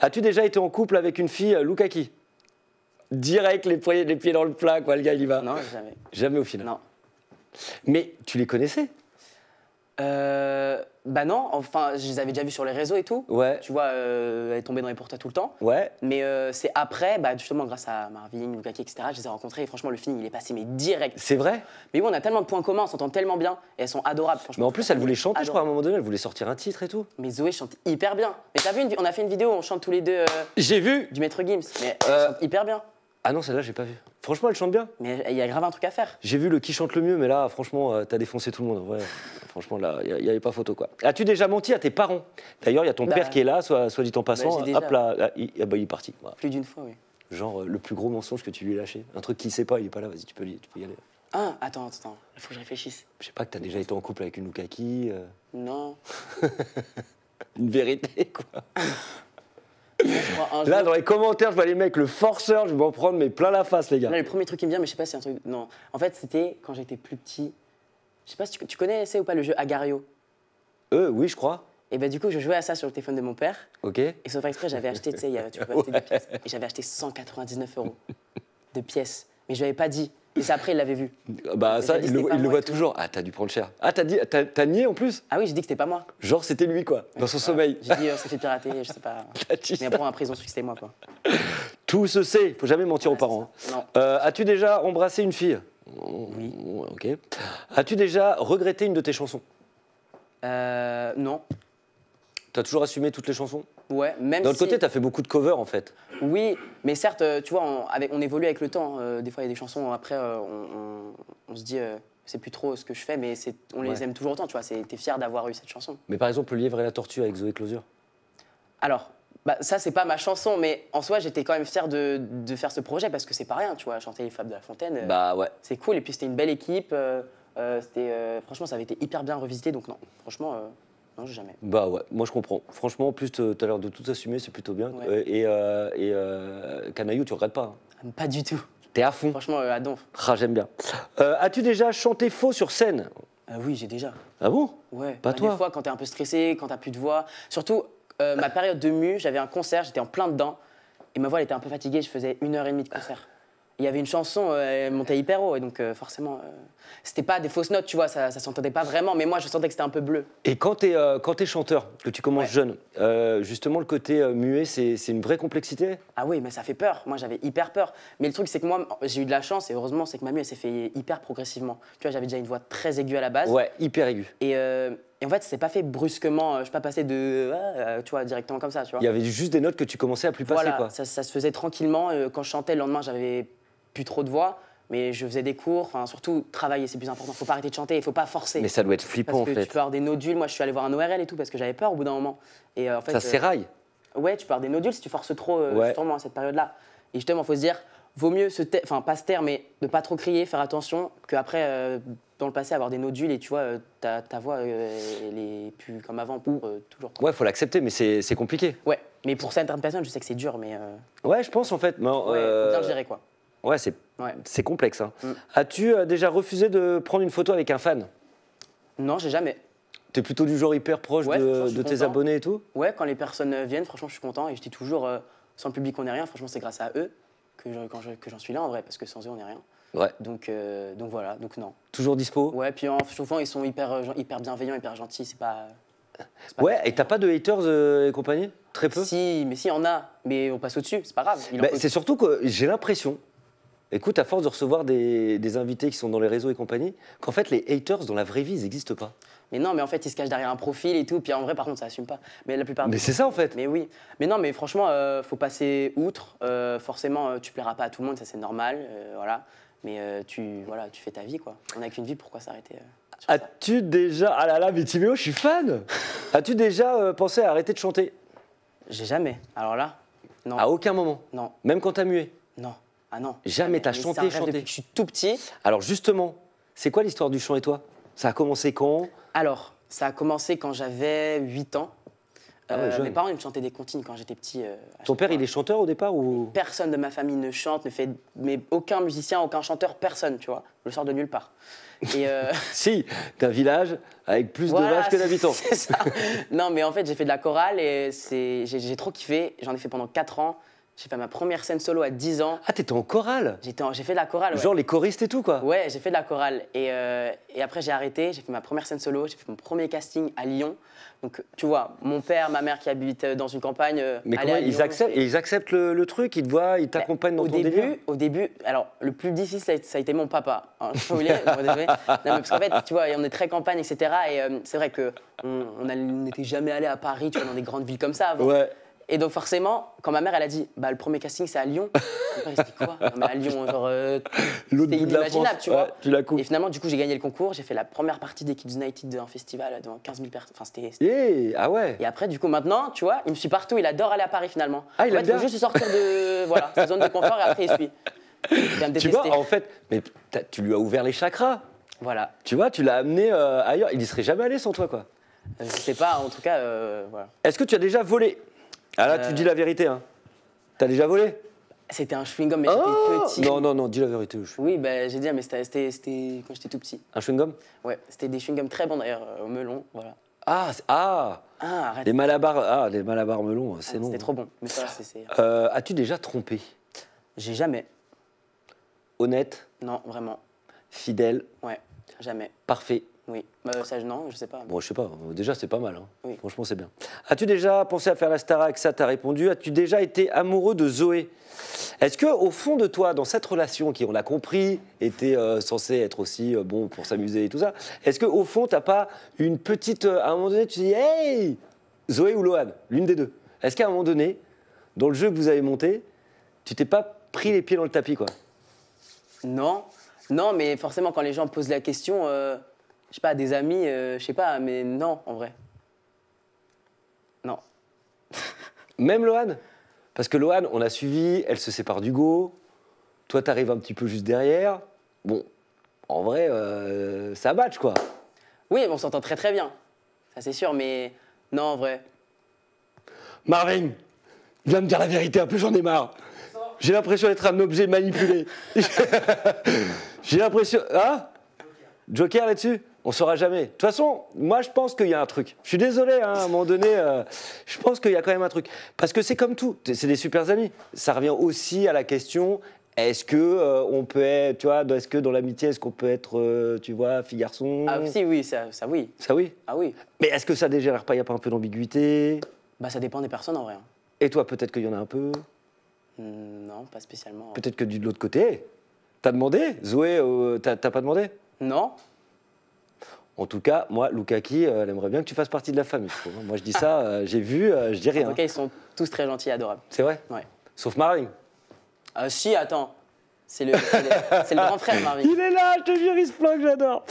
As-tu déjà été en couple avec une fille Loukaki? Direct, les pieds dans le plat, quoi, le gars, il y va. Non, jamais. Jamais au final. Non. Mais tu les connaissais? Bah non, enfin, je les avais déjà vus sur les réseaux et tout. Ouais. Tu vois, elle est tombée dans les portraits tout le temps. Ouais. Mais c'est après, bah, justement, grâce à Marvin, Loukaki, etc., je les ai rencontrés et franchement, le film, il est passé, mais direct. C'est vrai? Mais oui, on a tellement de points communs, on s'entend tellement bien et elles sont adorables, franchement. Mais en plus, elle voulait chanter, je crois, à un Adorables. moment donné, elle voulait sortir un titre et tout. Mais Zoé chante hyper bien. Mais t'as vu, on a fait une vidéo où on chante tous les deux J'ai vu! du Maître Gims. Mais elle chante hyper bien. Ah non, celle-là, j'ai pas vu. Franchement, elle chante bien. Mais il y a grave un truc à faire. J'ai vu le qui chante le mieux, mais là, franchement, t'as défoncé tout le monde. Ouais. Franchement, là, il n'y avait pas photo, quoi. As-tu déjà menti à tes parents? D'ailleurs, il y a ton père qui est là, soit dit en passant. j'ai déjà. Hop là, il est parti. Voilà. Plus d'une fois, oui. Genre, le plus gros mensonge que tu lui as lâché. Un truc qu'il sait pas, il est pas là, vas-y, tu peux y aller. Ah, attends, il faut que je réfléchisse. Je sais pas que t'as déjà été en couple avec une Loukaki. Non. Une vérité, quoi. Je crois un Là, jour- dans les commentaires, je vois les mecs, le forceur, je vais m'en prendre mais plein la face, les gars. Là, le premier truc qui me vient, mais je sais pas si c'est un truc. Non. En fait, c'était quand j'étais plus petit. Je sais pas si tu connais, ou pas le jeu Agario. Oui, je crois. Et bah, du coup, je jouais à ça sur le téléphone de mon père. Ok. Et sans faire exprès, j'avais acheté, tu sais, tu peux acheter des pièces. Et j'avais acheté 199 € de pièces. Mais je lui avais pas dit. Et c'est après, il l'avait vu. Bah, ça, j'ai dit, il c'était pas le moi voit et tout. toujours. Ah, t'as dû prendre cher. Ah, t'as nié en plus? Ah oui, j'ai dit que c'était pas moi. Genre, c'était lui, quoi, dans son sommeil. J'ai dit, c'est fait pirater, je sais pas. T'as dit Mais ça. après, ils ont su que c'était moi, quoi. Tout se sait, faut jamais mentir aux Ouais, parents. c'est ça. As-tu déjà embrassé une fille? Oui. Ok. As-tu déjà regretté une de tes chansons? Non. T'as toujours assumé toutes les chansons? Ouais, même D'un si... autre côté, t'as fait beaucoup de covers en fait. Oui, mais certes, tu vois, on évolue avec le temps. Des fois, il y a des chansons, après, on se dit, c'est plus trop ce que je fais, mais on les Ouais. aime toujours autant, tu vois. T'es fier d'avoir eu cette chanson. Mais par exemple, Le Lièvre et la Tortue avec Zoé Closure. Alors, bah, ça, c'est pas ma chanson, mais en soi, j'étais quand même fier de faire ce projet parce que c'est pas rien, tu vois. Chanter Les Fables de La Fontaine, Bah ouais. c'est cool. Et puis, c'était une belle équipe. Franchement, ça avait été hyper bien revisité, donc non, franchement, non, jamais. Bah ouais, moi je comprends. Franchement, en plus, t'as l'air de tout assumer, c'est plutôt bien. Ouais. Canaillou, tu regrettes pas. Hein. Pas du tout. T'es à fond. Franchement, à donf. Ah, j'aime bien. As-tu déjà chanté faux sur scène? Oui, j'ai déjà. Ah bon? Ouais. Pas toi. Des fois, quand t'es un peu stressé, quand t'as plus de voix. Surtout, ma période de mue, j'avais un concert, j'étais en plein dedans. Et ma voix, elle était un peu fatiguée, je faisais 1h30 de concert. Il y avait une chanson, elle montait hyper haut, et donc forcément, c'était pas des fausses notes, tu vois, ça s'entendait pas vraiment, mais moi, je sentais que c'était un peu bleu. Et quand t'es chanteur, que tu commences Ouais. jeune, justement, le côté muet, c'est une vraie complexité? Ah oui, mais ça fait peur. Moi, j'avais hyper peur. Mais le truc, c'est que moi, j'ai eu de la chance, et heureusement, c'est que ma mue, elle s'est fait hyper progressivement. Tu vois, j'avais déjà une voix très aiguë à la base. Ouais, hyper aigu. Et en fait, c'est pas fait brusquement. Je suis pas passé de, tu vois, directement comme ça, tu vois. Il y avait juste des notes que tu commençais à plus passer, Voilà, quoi. ça se faisait tranquillement. Quand je chantais, le lendemain, j'avais plus trop de voix, mais je faisais des cours. Enfin, surtout, travailler, c'est plus important. Faut pas arrêter de chanter, il faut pas forcer. Mais ça doit être flippant, parce en que fait. tu peux avoir des nodules. Moi, je suis allé voir un ORL et tout parce que j'avais peur au bout d'un moment. Et en fait, Ça s'éraille. ouais, tu peux avoir des nodules si tu forces trop, Ouais. justement, à cette période-là. Et justement, il faut se dire, vaut mieux enfin, pas se taire, mais ne pas trop crier, faire attention, qu'après, dans le passé, avoir des nodules et tu vois, ta voix, elle est plus comme avant pour toujours. Ouais, faut l'accepter, mais c'est compliqué. Ouais, mais pour certaines personnes, je sais que c'est dur, mais Ouais, je pense, en fait. Mais, ouais, faut bien le gérer, quoi. Ouais, Ouais. c'est complexe. Hein. Mm. As-tu déjà refusé de prendre une photo avec un fan? Non, j'ai jamais. T'es plutôt du genre hyper proche Ouais, franchement, je suis de tes content. abonnés et tout? Ouais, quand les personnes viennent, franchement, je suis content. Et je dis toujours, sans le public, on n'est rien. Franchement, c'est grâce à eux que j'en suis là, en vrai, parce que sans eux, on n'est rien. Ouais. Donc voilà, donc non. Toujours dispo? Ouais, puis souvent, ils sont hyper bienveillants, hyper gentils. C'est pas Ouais, et t'as pas de haters et compagnie? Très peu? Si, mais si, il y en a. Mais on passe au-dessus, c'est pas grave. Il en Bah, faut- c'est surtout que j'ai l'impression, écoute, à force de recevoir des invités qui sont dans les réseaux et compagnie, qu'en fait, les haters dans la vraie vie, ils n'existent pas. Mais non, mais en fait, ils se cachent derrière un profil et tout. Puis en vrai, par contre, ça assume pas. Mais la plupart. Mais c'est ça, en fait. Mais oui. Mais non, mais franchement, faut passer outre. Forcément, tu plairas pas à tout le monde, ça c'est normal. Voilà. Mais tu fais ta vie, quoi. On n'a qu'une vie, pourquoi s'arrêter sur ça. As-tu déjà... Ah là là, mais Timéo, je suis fan. As-tu déjà pensé à arrêter de chanter? J'ai jamais. Alors là, non. À aucun moment? Non, Même quand t'as mué? non. Ah non. Jamais, t'as Mais chanté, c'est un rêve chanté. depuis que je suis tout petit. Alors justement, c'est quoi l'histoire du chant et toi? Ça a commencé quand? Alors, ça a commencé quand j'avais 8 ans. Ah ouais, jeune. Mes parents, ils me chantaient des comptines quand j'étais petit. Ton père, il est chanteur au départ ou... Personne de ma famille ne chante, mais aucun musicien, aucun chanteur, personne, tu vois. Je sors de nulle part. Et Si, d'un village avec plus voilà, de vaches que d'habitants. c'est ça. Non, mais en fait, j'ai fait de la chorale et j'ai trop kiffé. J'en ai fait pendant 4 ans. J'ai fait ma première scène solo à 10 ans. Ah, t'étais en chorale? J'ai fait de la chorale, ouais. Genre les choristes et tout, quoi. Ouais, j'ai fait de la chorale. Et après, j'ai arrêté. J'ai fait ma première scène solo. J'ai fait mon premier casting à Lyon. Donc, tu vois, mon père, ma mère qui habitent dans une campagne. Mais allaient comment à Lyon, ils acceptent le truc, ils te voient, ils t'accompagnent dans ton délire? Au début, alors le plus difficile, ça a été mon papa. Hein, je suis désolé, désolé. Non, mais parce qu'en fait, tu vois, on est très campagne, etc. Et c'est vrai qu'on n'était jamais allé à Paris, tu vois, dans des grandes villes comme ça avant. Ouais. Et donc forcément, quand ma mère, elle a dit, bah le premier casting, c'est à Lyon. Mon père, il s'est dit quoi? Non, mais à Lyon, genre, L'autre c'était bout de la inimaginable, France. tu vois. Ouais, tu la coupes. Et finalement, du coup, j'ai gagné le concours. J'ai fait la première partie des Kids United d'un festival devant 15 000 personnes. Enfin, Ah ouais. Et après, du coup, maintenant, tu vois, il me suit partout. Il adore aller à Paris finalement. Ah, il en aime fait, bien. faut juste sortir de voilà, sa zone de confort et après, il suit. Il va me Tu détester. vois, en fait, mais tu lui as ouvert les chakras. Voilà. Tu vois, tu l'as amené ailleurs. Il y serait jamais allé sans toi, quoi. Je sais pas, en tout cas, voilà. Est-ce que tu as déjà volé? Ah là, tu dis la vérité, hein. T'as déjà volé? C'était un chewing-gum, mais j'étais petit. Non, dis la vérité. Oui, bah, j'ai dit, mais c'était quand j'étais tout petit. Un chewing-gum? Ouais, c'était des chewing-gums très bons d'ailleurs, au melon, voilà. Ah, Ah, arrête. les malabars melons, c'est non. C'était trop bon. Mais ça, As-tu déjà trompé? J'ai jamais. Honnête, Non, vraiment. fidèle, Ouais, jamais. parfait. Oui. Ça, non, je sais pas. Bon, je sais pas, déjà c'est pas mal, hein. Oui. Franchement c'est bien. As-tu déjà pensé à faire la Starac? Ça t'as répondu. As-tu déjà été amoureux de Zoé? Est-ce que au fond de toi, dans cette relation qui, on l'a compris, était censée être aussi bon pour s'amuser et tout ça, est-ce que au fond t'as pas une petite, à un moment donné tu dis hey, Zoé ou Lohan, l'une des deux. Est-ce qu'à un moment donné, dans le jeu que vous avez monté, tu t'es pas pris les pieds dans le tapis, quoi? Non, non, mais forcément, quand les gens posent la question, je sais pas, des amis, je sais pas, mais non, en vrai. Non. Même Lohan? Parce que Lohan, on a suivi, elle se sépare d'Hugo. Toi, t'arrives un petit peu juste derrière. Bon, en vrai, ça match, quoi. Oui, on s'entend très très bien. Ça, c'est sûr, mais non, en vrai. Marvin, viens me dire la vérité un peu, j'en ai marre. J'ai l'impression d'être un objet manipulé. J'ai l'impression... Hein? Joker là-dessus? On saura jamais. De toute façon, moi, je pense qu'il y a un truc. Je suis désolé, hein, à un moment donné, je pense qu'il y a quand même un truc. Parce que c'est comme tout, c'est des super amis. Ça revient aussi à la question, est-ce que on peut être, tu vois, est-ce que dans l'amitié, est-ce qu'on peut être, tu vois, fille-garçon? Ah, si, oui, ça oui. Ça, oui. Ah, oui. Mais est-ce que ça dégénère pas, il n'y a pas un peu d'ambiguïté? Bah, ça dépend des personnes, en vrai. Hein. Et toi, peut-être qu'il y en a un peu? Non, pas spécialement. Peut-être que de l'autre côté. T'as demandé? Zoé, t'as pas demandé? Non. En tout cas, moi, Loukaki, elle aimerait bien que tu fasses partie de la famille. Je trouve, hein. Moi, je dis ça, j'ai vu, je dis rien. En tout cas, ils sont tous très gentils et adorables. C'est vrai? Ouais. Sauf Marvin. Si, attends. C'est le grand frère, Marvin. Il est là, je te jure, il se planque, j'adore.